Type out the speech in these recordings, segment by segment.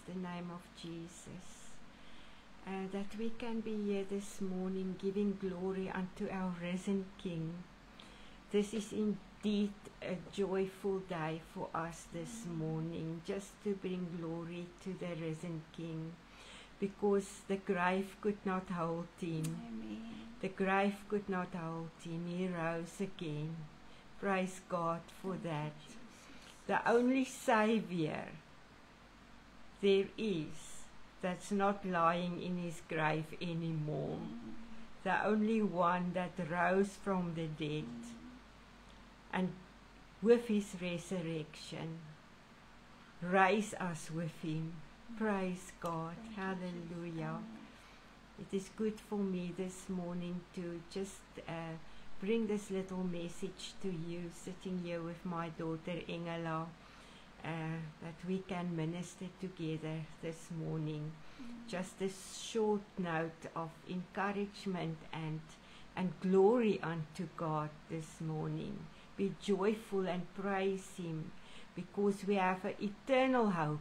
the name of Jesus. That we can be here this morning giving glory unto our risen King. This is indeed a joyful day for us this morning, just to bring glory to the risen King, because the grave could not hold him. Amen. The grave could not hold him. He rose again. Praise God for that. The only Savior there is that's not lying in his grave anymore. The only one that rose from the dead. And with his resurrection, raise us with him. Praise God. Hallelujah. It is good for me this morning to just bring this little message to you, sitting here with my daughter Engela, that we can minister together this morning. Just a short note of encouragement and glory unto God this morning. Be joyful and praise him, because we have an eternal hope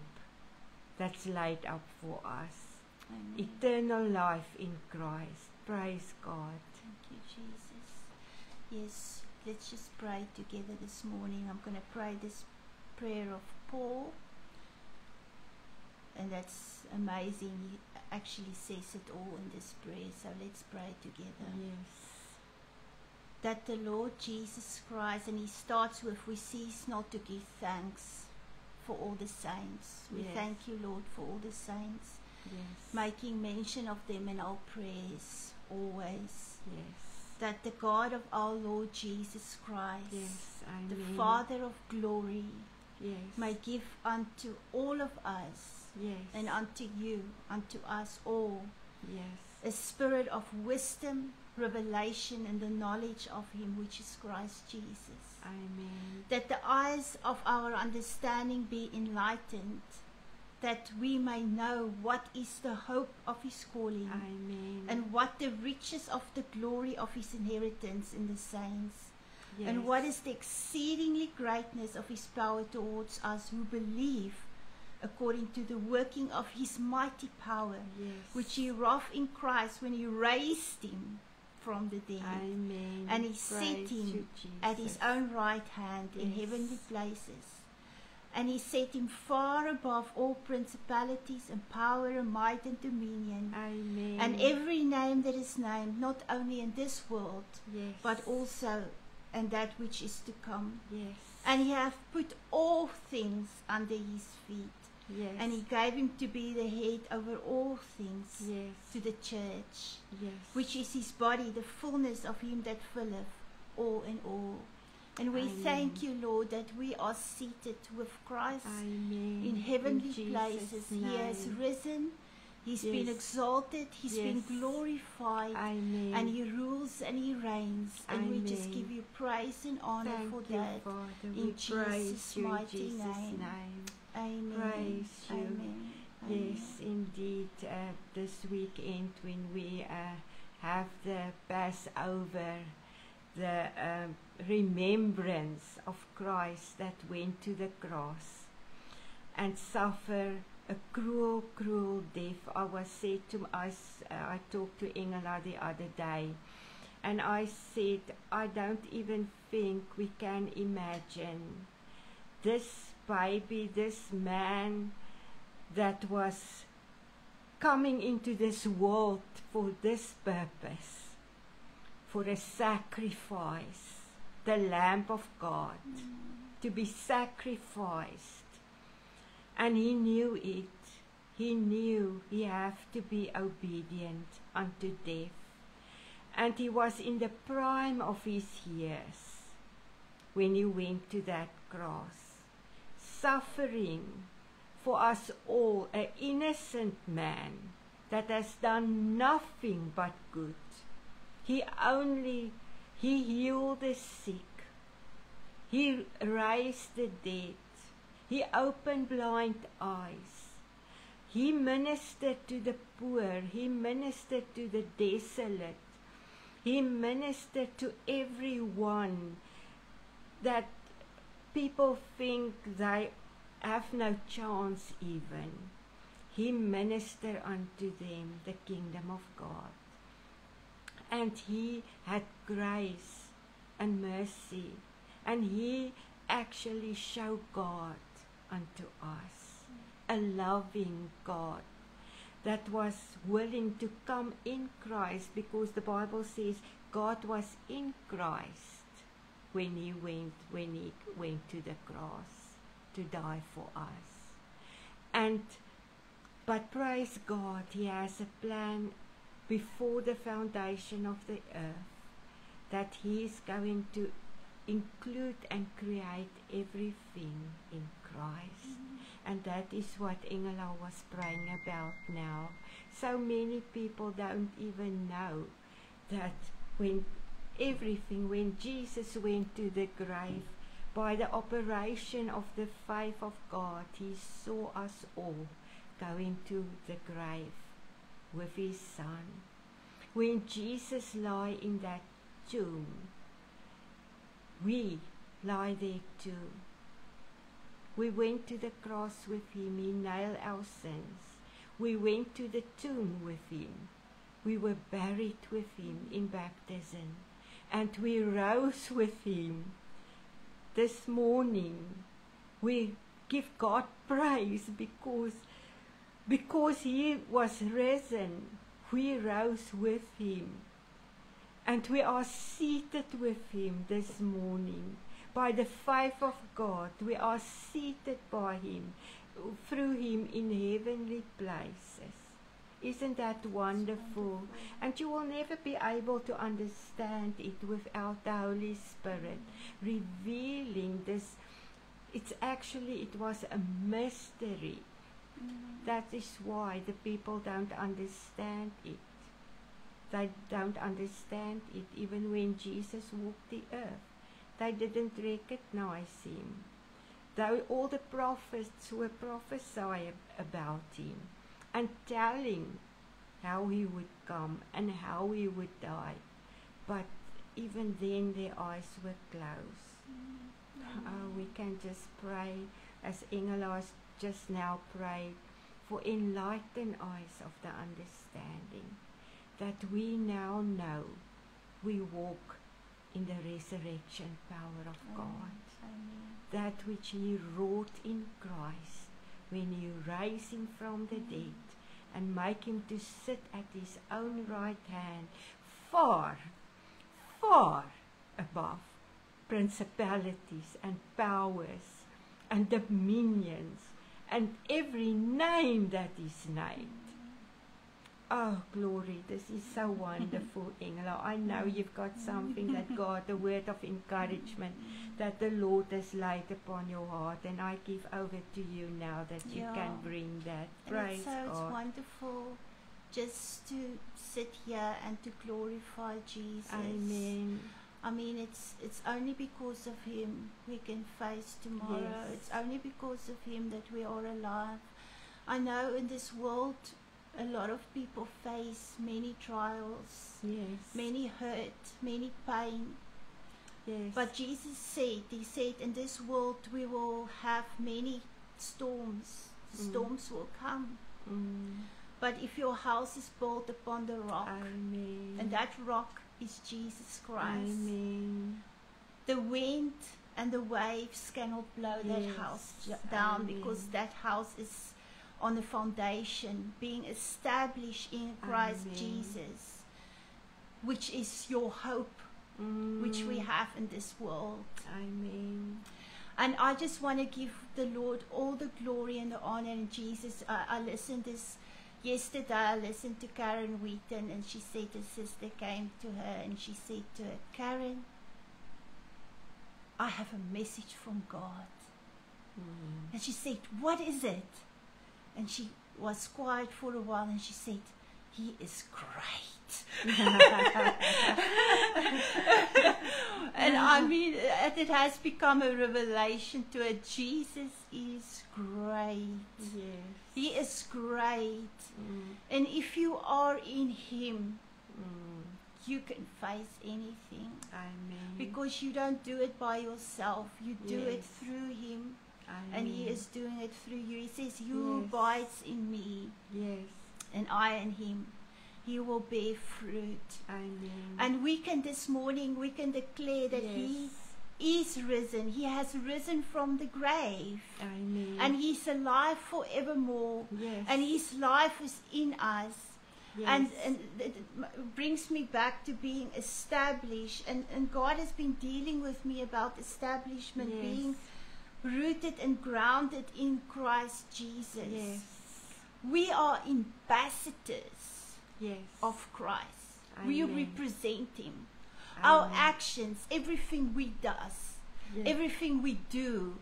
that's laid up for us. Amen. Eternal life in Christ. Praise God. Thank you, Jesus. Yes, let's just pray together this morning. I'm going to pray this prayer of Paul, and that's amazing. He actually says it all in this prayer, so let's pray together. Yes. That the Lord Jesus Christ, and he starts with, we cease not to give thanks for all the saints. We Yes. thank you, Lord, for all the saints, Yes. making mention of them in our prayers always. Yes. That the God of our Lord Jesus Christ, Yes. the Amen. Father of glory, Yes. may give unto all of us, Yes. and unto you, unto us all, Yes. a spirit of wisdom, revelation, and the knowledge of him, which is Christ Jesus. Amen. That the eyes of our understanding be enlightened, that we may know what is the hope of his calling, Amen. and what the riches of the glory of his inheritance in the saints, Yes. and what is the exceedingly greatness of his power towards us who believe, according to the working of his mighty power, Yes. which he wrought in Christ when he raised him from the dead, Amen. and he Praise set him you, at his Jesus. own right hand in Yes. heavenly places. And he set him far above all principalities and power and might and dominion, Amen. and every name that is named, not only in this world, Yes. but also in that which is to come. Yes. And he hath put all things under his feet, Yes. and he gave him to be the head over all things Yes. to the church, Yes. which is his body, the fullness of him that filleth all in all. And we Amen. thank you, Lord, that we are seated with Christ Amen. in heavenly Jesus' places. He has name. risen, he's been Yes. exalted, he's been Yes. glorified, Amen. and he rules and he reigns. And we just Amen. give you praise and honor Thank for you, that. Father. In We praise Jesus' you in mighty Jesus' name. name. Amen. Praise you. Amen. Yes, indeed. This weekend, when we have the Passover, the remembrance of Christ that went to the cross and suffer a cruel, cruel death. I was said to us, I talked to Engela the other day, and I said, I don't even think we can imagine this baby, this man that was coming into this world for this purpose, for a sacrifice, the Lamb of God, to be sacrificed. And he knew it. He knew he had to be obedient unto death. And he was in the prime of his years when he went to that cross, suffering for us all, an innocent man that has done nothing but good. He healed the sick. He raised the dead. He opened blind eyes. He ministered to the poor. He ministered to the desolate. He ministered to everyone that people think they have no chance even. he ministered unto them the kingdom of God. And he had grace and mercy, and he actually showed God unto us, a loving God that was willing to come in Christ, because the Bible says God was in Christ when he went to the cross to die for us. But praise God, he has a plan before the foundation of the earth, that he is going to include and create everything in Christ. And that is what Ingela was praying about now. So many people don't even know that when Jesus went to the grave, by the operation of the faith of God, he saw us all going to the grave with his son. When Jesus lay in that tomb, we lie there too. We went to the cross with him. He nailed our sins. We went to the tomb with him. We were buried with him in baptism. And we rose with him. This morning we give God praise because he was risen. We rose with him. And we are seated with him this morning. By the faith of God, we are seated by him, through him in heavenly places. Isn't that wonderful? And you will never be able to understand it without the Holy Spirit revealing this. It was a mystery. That is why the people don't understand it. They don't understand it even when Jesus walked the earth. They didn't recognize him. Though all the prophets were prophesying about him and telling how he would come and how he would die. But even then their eyes were closed. We can just pray as Ingela just now prayed, for enlightened eyes of the understanding, that we now know we walk in the resurrection power of God. Amen. That which he wrought in Christ when he raised him from the dead and make him to sit at his own right hand, far, far above principalities and powers and dominions and every name that is named. Oh, glory, this is so wonderful, Ingela. I know you've got something that God, a word of encouragement that the Lord has laid upon your heart, and I give over to you now that you can bring that. Praise God. It's wonderful just to sit here and to glorify Jesus. Amen. I mean, it's only because of him we can face tomorrow. Yes. It's only because of him that we are alive. I know in this world a lot of people face many trials, Yes. many hurt, many pain. Yes. But Jesus said, he said, in this world we will have many storms. Storms will come. But if your house is built upon the rock, Amen. and that rock is Jesus Christ, Amen. the wind and the waves cannot blow that Yes. house down, Amen. because that house is on the foundation, being established in Christ Amen. Jesus, which is your hope, which we have in this world. Amen. And I just want to give the Lord all the glory and the honor. And Jesus, I listened yesterday, I listened to Karen Wheaton, and she said a sister came to her and she said to her, Karen, I have a message from God. And she said, what is it? And she was quiet for a while, and she said, he is great. And I mean, it has become a revelation to her. Jesus is great. Yes. He is great. And if you are in him, you can face anything. Amen. Because you don't do it by yourself. You do it Yes. through him. And He Amen. is doing it through you. He says, "Who Yes. abides in me, Yes. and I in Him, He will bear fruit." Amen. And we can this morning, we can declare that He is risen. He has risen from the grave. Amen. And He's alive forevermore. yes. And His life is in us. yes. And it brings me back to being established. And God has been dealing with me about establishment, Yes. being rooted and grounded in Christ Jesus. yes. We are ambassadors yes. of Christ. We Amen. represent Him. Our Amen. actions, everything we do, yes. everything we do,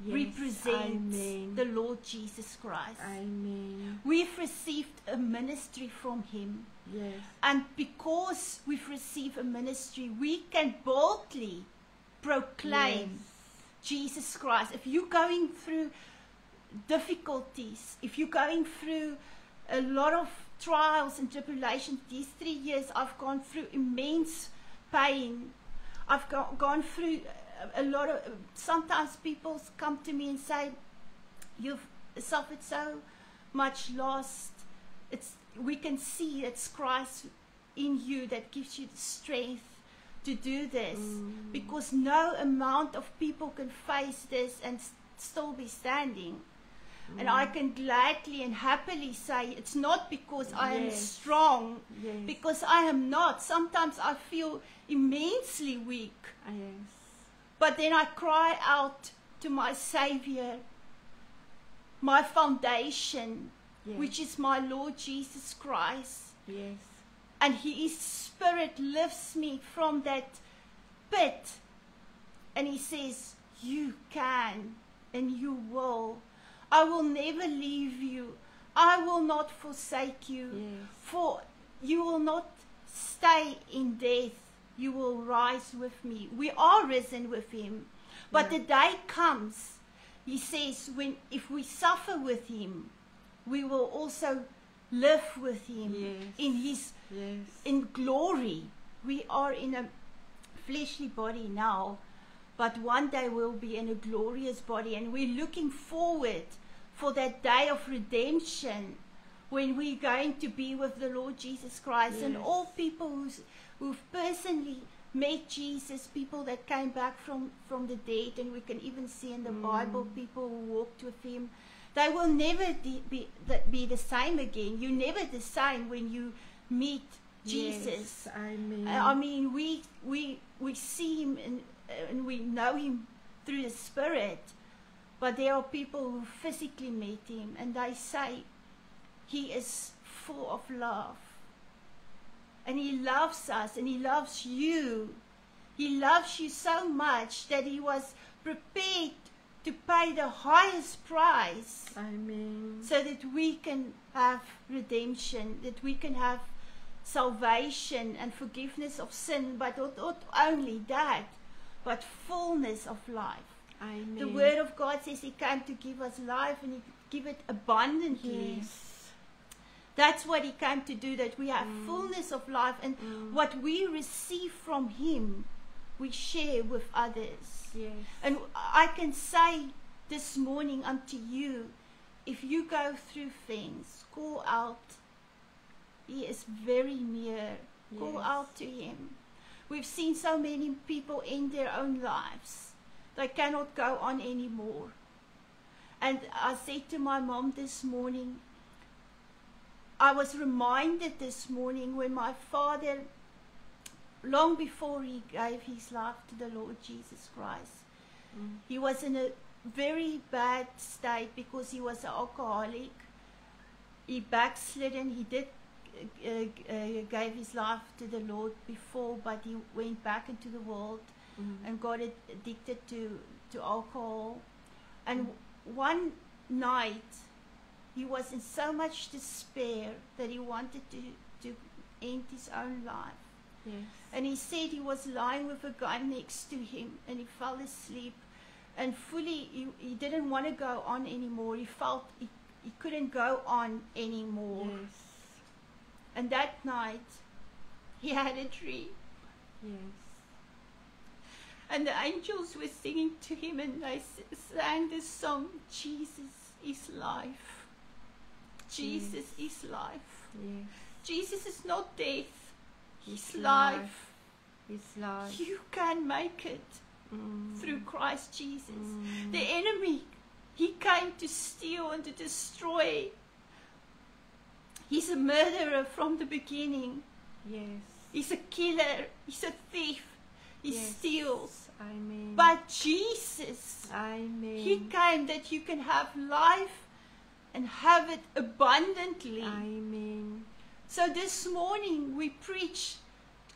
yes. represents Amen. the Lord Jesus Christ. Amen. We've received a ministry from Him. Yes. And because we've received a ministry, we can boldly proclaim Jesus Christ. If you're going through difficulties, if you're going through a lot of trials and tribulations, these 3 years I've gone through immense pain. I've gone through a lot of, sometimes people come to me and say, "You've suffered so much loss." We can see it's Christ in you that gives you the strength to do this, because no amount of people can face this and still be standing. And I can gladly and happily say it's not because I am Yes. strong, yes. because I am not. Sometimes I feel immensely weak, yes. but then I cry out to my Savior, my foundation, yes. which is my Lord Jesus Christ. yes. And His Spirit lifts me from that pit. And He says, "You can and you will. I will never leave you. I will not forsake you. yes. For you will not stay in death. You will rise with me." We are risen with Him. But Yeah. the day comes, He says, if we suffer with Him, we will also live with Him Yes. in His yes. in glory. We are in a fleshly body now, but one day we'll be in a glorious body, and we're looking forward for that day of redemption when we're going to be with the Lord Jesus Christ. And Yes. all people who've personally met Jesus, people that came back from the dead, and we can even see in the Bible people who walked with Him, they will never be the same again. You're never the same when you meet Jesus. Yes. Amen. I mean, we see Him and we know Him through the Spirit, but there are people who physically met Him, and they say He is full of love, and He loves us, and He loves you. He loves you so much that He was prepared to pay the highest price, Amen. so that we can have redemption, that we can have salvation and forgiveness of sin, but not only that, but fullness of life. Amen. The Word of God says He came to give us life, and He give it abundantly. Yes. That's what He came to do, that we have fullness of life, and what we receive from Him, we share with others. Yes. And I can say this morning unto you, if you go through things, call out. He is very near. Call Yes. out to Him. We've seen so many people end their own lives. They cannot go on anymore. And I said to my mom this morning, I was reminded this morning when my father, long before he gave his life to the Lord Jesus Christ, he was in a very bad state because he was an alcoholic. He backslidden. He did gave his life to the Lord before, but he went back into the world and got addicted to alcohol. And one night he was in so much despair that he wanted to end his own life. Yes. And he said he was lying with a gun next to him, and he fell asleep, and fully he didn't want to go on anymore. He felt he couldn't go on anymore. Yes. And that night he had a dream. Yes. And the angels were singing to him, and they sang this song, Jesus is life. Jesus is life. Yes. Jesus is not death. He's He's life. His life. You can make it through Christ Jesus. The enemy, he came to steal and to destroy. He's a murderer from the beginning. Yes. He's a killer. He's a thief. He Yes. steals. Amen. But Jesus, Amen. he came that you can have life and have it abundantly. Amen. So this morning we preach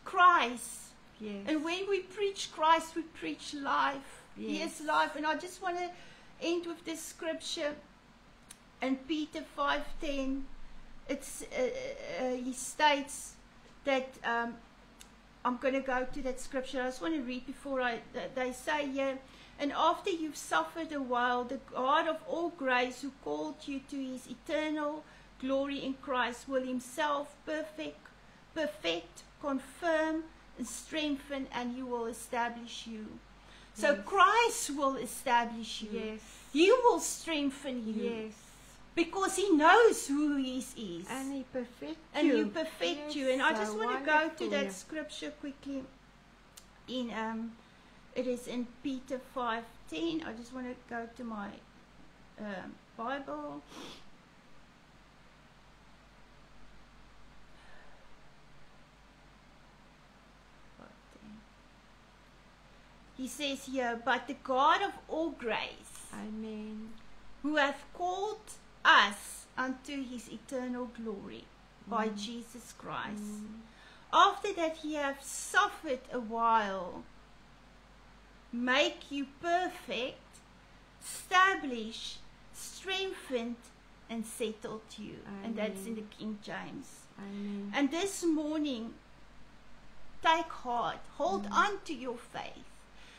Christ. Yes. And when we preach Christ, we preach life. He Yes. is life. And I just want to end with this scripture in Peter 5:10. It's he states that I'm going to go to that scripture. I just want to read before they say here, and after you've suffered a while, the God of all grace, who called you to his eternal glory in Christ, will himself perfect, confirm, and strengthen, and he will establish you. So Yes. Christ will establish you. Yes. He will strengthen you. Yes. Because he knows who he is. And he perfect And you. you perfect Yes, you. And I so just want to go to wonderful. that scripture quickly. In it is in Peter 5:10. I just want to go to my Bible. He says here, but the God of all grace, Amen. who hath called us unto his eternal glory by Jesus Christ, after that he hath suffered a while, make you perfect, establish, strengthened, and settled you. And that's in the King James. Amen. And this morning, take heart, hold on to your faith,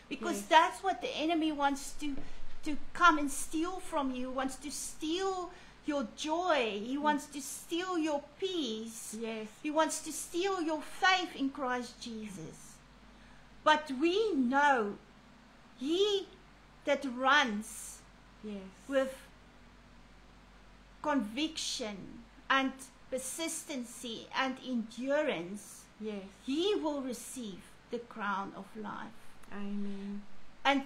because Yes. that's what the enemy wants to come and steal from you. Wants to steal your joy. He wants to steal your peace. Yes. He wants to steal your faith in Christ Jesus. But we know he that runs Yes. with conviction and persistency and endurance, Yes. he will receive the crown of life. Amen. And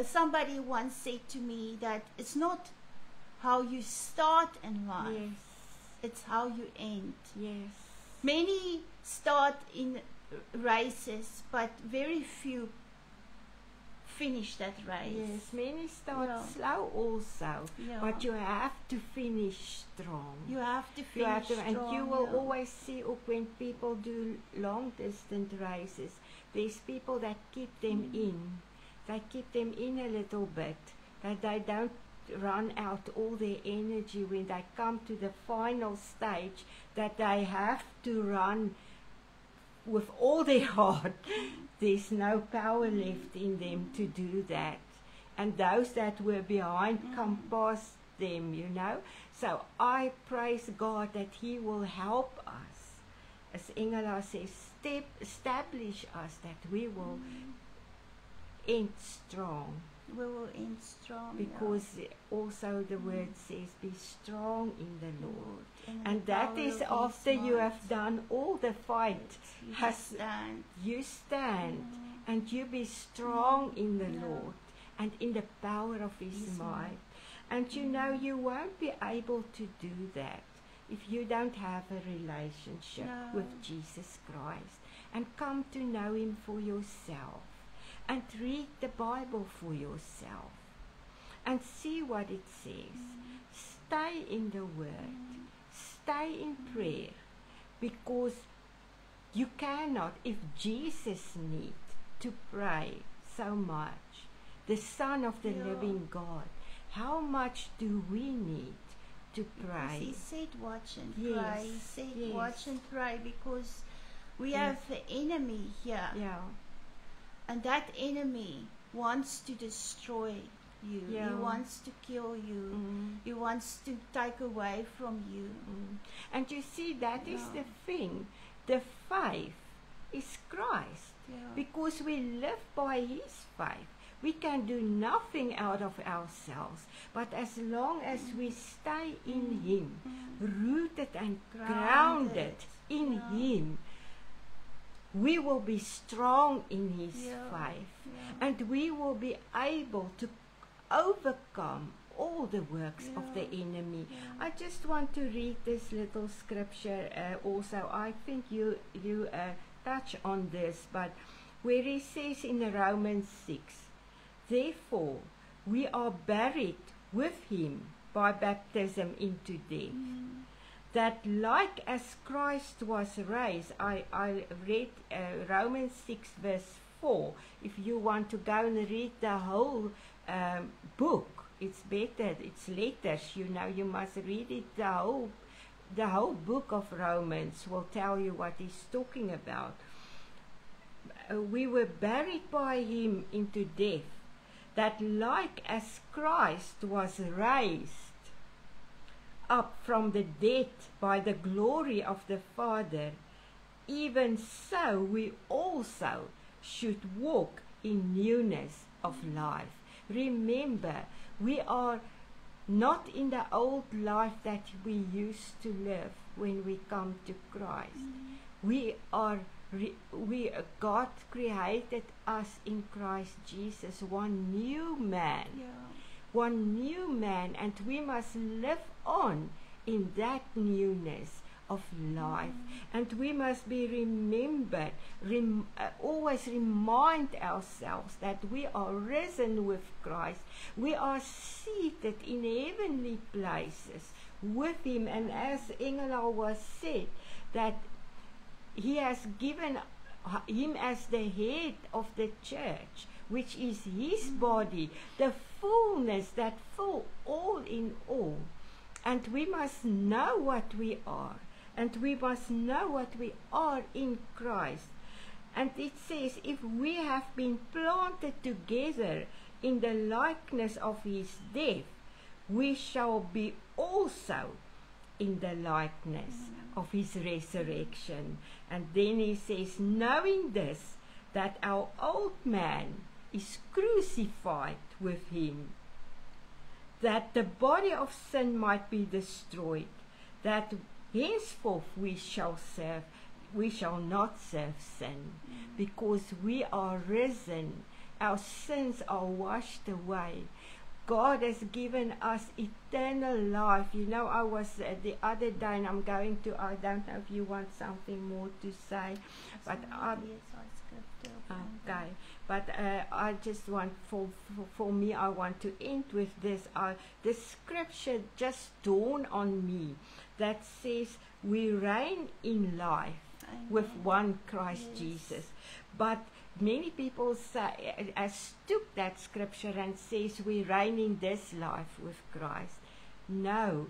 somebody once said to me that it's not how you start in life, Yes. it's how you end. Yes. Many start in races, but very few finish that race. Yes. Many start Yeah. slow also, Yeah. but you have to finish strong. You have to You finish have to, and you strong, will yeah. always see when people do long distance races, there's people that keep them in. They keep them in a little bit, that they don't run out all their energy when they come to the final stage, that they have to run with all their heart. There's no power left in them to do that. And those that were behind come past them, you know. So I praise God that he will help us. As Engela says, establish us that we will end strong. We will end strong. Because also the word says, be strong in the Lord. And And that is after you have done all the fight. stand. You stand and you be strong in the Lord and in the power of his might. And you know you won't be able to do that if you don't have a relationship with Jesus Christ and come to know him for yourself and read the Bible for yourself and see what it says. Stay in the word. Stay in prayer, because you cannot, if Jesus needs to pray so much, the Son of the living God, how much do we need to pray? He said watch and Yes, pray. He said yes. watch and pray, because we Yes. have the enemy here. Yeah, And that enemy wants to destroy you. Yeah. He wants to kill you. He wants to take away from you. And you see, that is Yeah. the thing. The faith is Christ. Yeah. because we live by His faith. We can do nothing out of ourselves, but as long as we stay in Him, rooted and grounded in Him, we will be strong in His faith, and we will be able to overcome all the works of the enemy. I just want to read this little scripture also. I think you touch on this, but where he says in Romans 6, therefore we are buried with Him by baptism into death, that like as Christ was raised, I read Romans 6 verse 4. If you want to go and read the whole book, it's better, it's letters, you know, you must read it, the whole book of Romans will tell you what he's talking about. We were buried by Him into death, that like as Christ was raised up from the dead by the glory of the Father, even so we also should walk in newness of life. Remember, we are not in the old life that we used to live when we come to Christ. God created us in Christ Jesus, one new man, and we must live on in that newness of life. And we must be remembered, always remind ourselves that we are risen with Christ. We are seated in heavenly places with Him, and as Engela was said, that He has given Him as the head of the church, which is His body, the fullness that full all in all. And we must know what we are, and we must know what we are in Christ. And it says, if we have been planted together in the likeness of His death, we shall be also in the likeness of His resurrection. And then he says, knowing this, that our old man is crucified with Him, that the body of sin might be destroyed, that henceforth we shall not serve sin, because we are risen, our sins are washed away. God has given us eternal life. You know, I was the other day, and I don't know if you want something more to say, but okay. But I just want, for me, I want to end with this. The scripture just dawned on me that says we reign in life with one Christ Jesus. But many people say, took that scripture and says we reign in this life with Christ. No.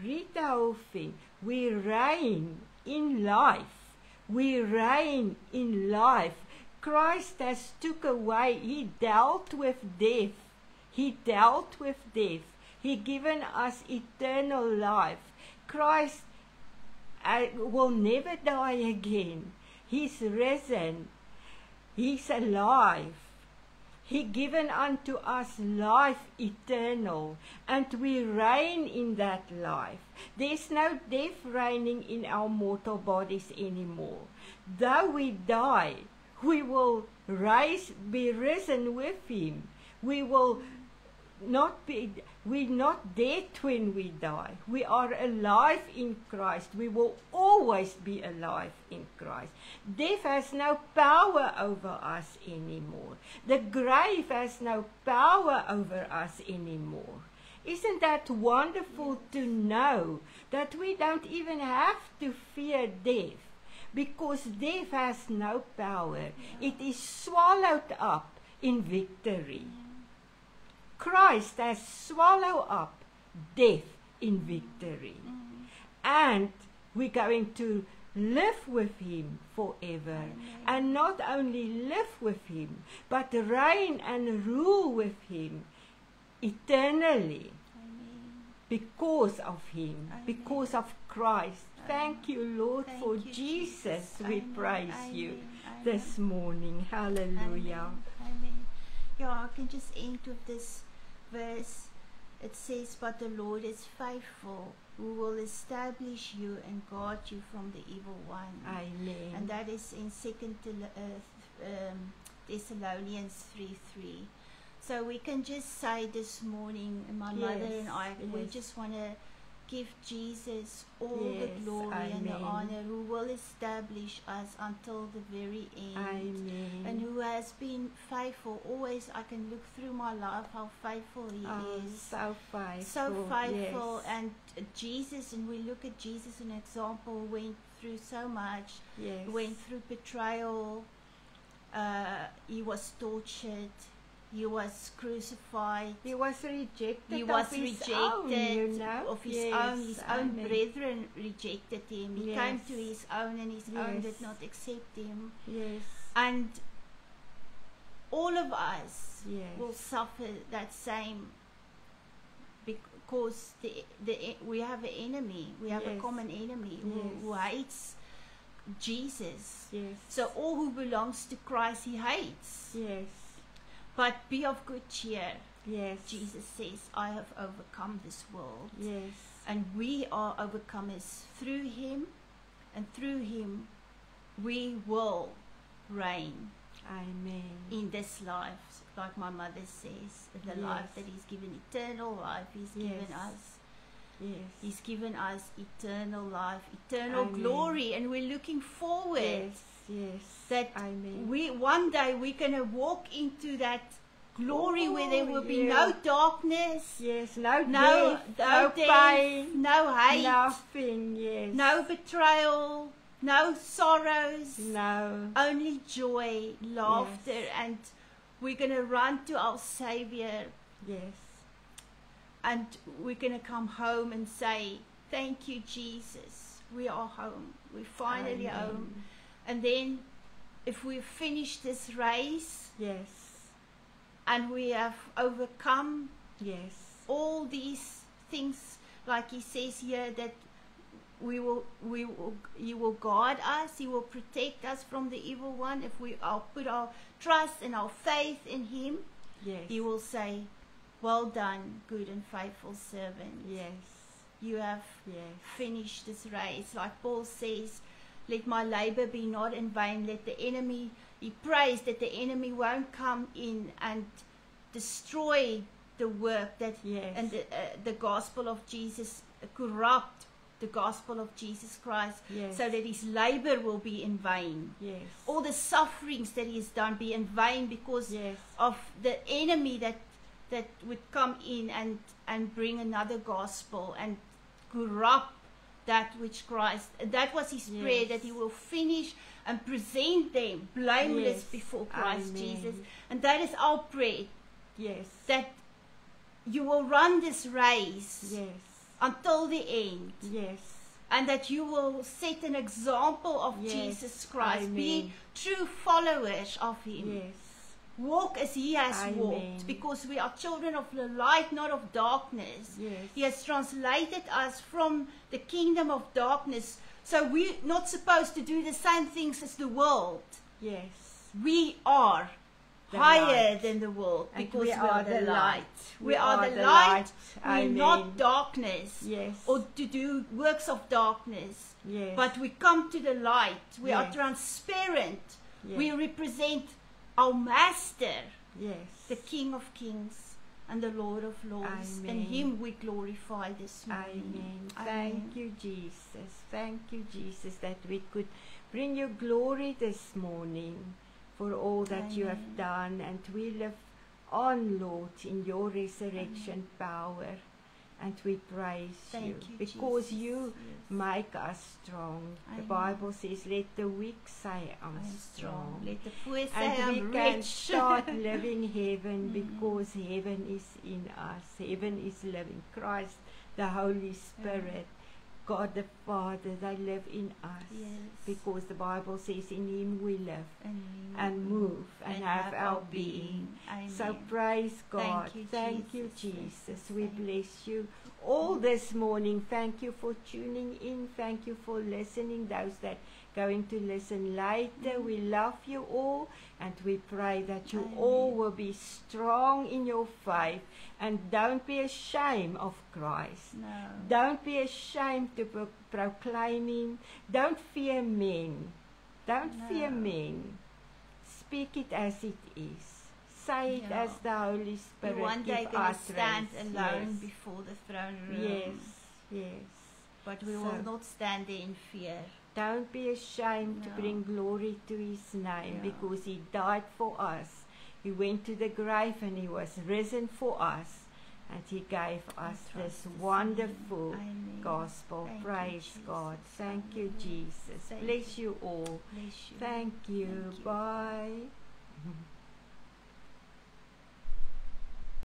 Read the whole thing. We reign in life. We reign in life. Christ has took away. He dealt with death. He dealt with death. He given us eternal life. Christ will never die again. He's risen. He's alive. He given unto us life eternal, and we reign in that life. There's no death reigning in our mortal bodies anymore. Though we die, we will be risen with Him. We're not dead when we die. We are alive in Christ. We will always be alive in Christ. Death has no power over us anymore. The grave has no power over us anymore. Isn't that wonderful to know that we don't even have to fear death, because death has no power. It is swallowed up in victory. Christ has swallowed up death in victory. And we're going to live with Him forever. And not only live with Him, but reign and rule with Him eternally. because of Him, Amen. because of Christ. Thank you, Lord, Thank for you, Jesus. We Amen. praise Amen. you Amen. this morning. Hallelujah. Amen. Yeah, I can just end with this verse. It says, "But the Lord is faithful, who will establish you and guard you from the evil one." Amen. And that is in Thessalonians 3:3. So we can just say this morning, and my mother and I, we yes. just want to give Jesus all the Yes, glory and the amen. honor, who will establish us until the very end. Amen. And who has been faithful. Always I can look through my life how faithful He is. So faithful. So faithful. Yes. And Jesus, and we look at Jesus, an example, went through so much. Yes. Went through betrayal. He was tortured. He was crucified. He was rejected. He of was his rejected own, you know? of his Yes, own. His own amen. brethren rejected him. He Yes. came to his own, and his own Yes. did not accept him. Yes. And all of us Yes. will suffer that same, because we have an enemy. We have a Yes. common enemy who hates Jesus. Yes. So all who belongs to Christ, He hates. Yes. But be of good cheer. Yes. Jesus says, "I have overcome this world." Yes. And we are overcomers through Him, and through Him we will reign Amen. in this life. Like my mother says, the Yes. life that He's given, eternal life He's given Yes. us. Yes. He's given us eternal life, eternal Amen. glory, and we're looking forward Yes. Yes. that Amen. one day we're going to walk into that glory where there will be yeah. no darkness, Yes. No no death, no death, pain, no hate, nothing. Yes. no betrayal, no sorrows, No. only joy, laughter, Yes. and we're going to run to our Savior, Yes. and we're going to come home and say, "Thank you, Jesus. We are home. We're finally Amen. home." And then if we've finished this race Yes. and we have overcome Yes. all these things, like He says here, that He will guard us, He will protect us from the evil one. If we put our trust and our faith in Him, Yes. He will say, "Well done, good and faithful servant. Yes. You have Yes. finished this race." Like Paul says, "Let my labor be not in vain." Let the enemy, he prays that the enemy won't come in and destroy the work that Yes. and the gospel of Jesus, corrupt the gospel of Jesus Christ, Yes. so that his labor will be in vain. Yes. All the sufferings that he has done be in vain because Yes. of the enemy that would come in and bring another gospel and corrupt that which Christ. And that was his prayer, Yes. that he will finish and present them blameless Yes. before Christ Amen. Jesus. And that is our prayer, Yes. that you will run this race Yes. until the end, Yes. and that you will set an example of Yes. Jesus Christ. Amen. Be true followers of him. Yes. Walk as he has Amen. walked, because we are children of the light, not of darkness. Yes. He has translated us from the kingdom of darkness. So we're not supposed to do the same things as the world. Yes. We are The higher light. than the world, And because we are the light. We are the light. We're Amen. not darkness, Yes. or to do works of darkness. Yes. But we come to the light. We are Yes. transparent. Yes. We represent our Master, Yes. the King of Kings and the Lord of Lords. Amen. And him we glorify this morning. Amen. Amen. Thank you, Jesus. Thank you, Jesus, that we could bring you glory this morning for all that you have Amen. done. And we live on, Lord, in your resurrection power. And we praise Thank you, because Jesus. you Yes. make us strong. The Amen. Bible says, let the weak say, I'm I am strong. strong. Let the poor say And I'm we can rich. start living heaven because heaven is in us. Heaven is living. Christ, the Holy Spirit, God the Father, they live in us. Yes. Because the Bible says in Him we live And and move and have our being. Amen. So praise God. Thank you, Jesus. We Thank you. bless you all this morning. Thank you for tuning in. Thank you for listening. Those that going to listen later, we love you all, and we pray that you Amen. all will be strong in your faith, and don't be ashamed of Christ. No. Don't be ashamed to proclaim Him. Don't fear men. Don't fear No. men. Speak it as it is. Say it Yeah. as the Holy Spirit You're one day give going to utterance. stand alone Yes. before the throne room. Yes, yes. But we So- will not stand there in fear. Don't be ashamed to No. bring glory to His name, Yeah. because He died for us. He went to the grave and He was risen for us, and He gave us trust this in Him. wonderful Amen. gospel. Thank you, Praise Jesus. God. Thank you, Hallelujah. Jesus. Thank Bless you all. Bless you. Thank you. Thank you. Bye.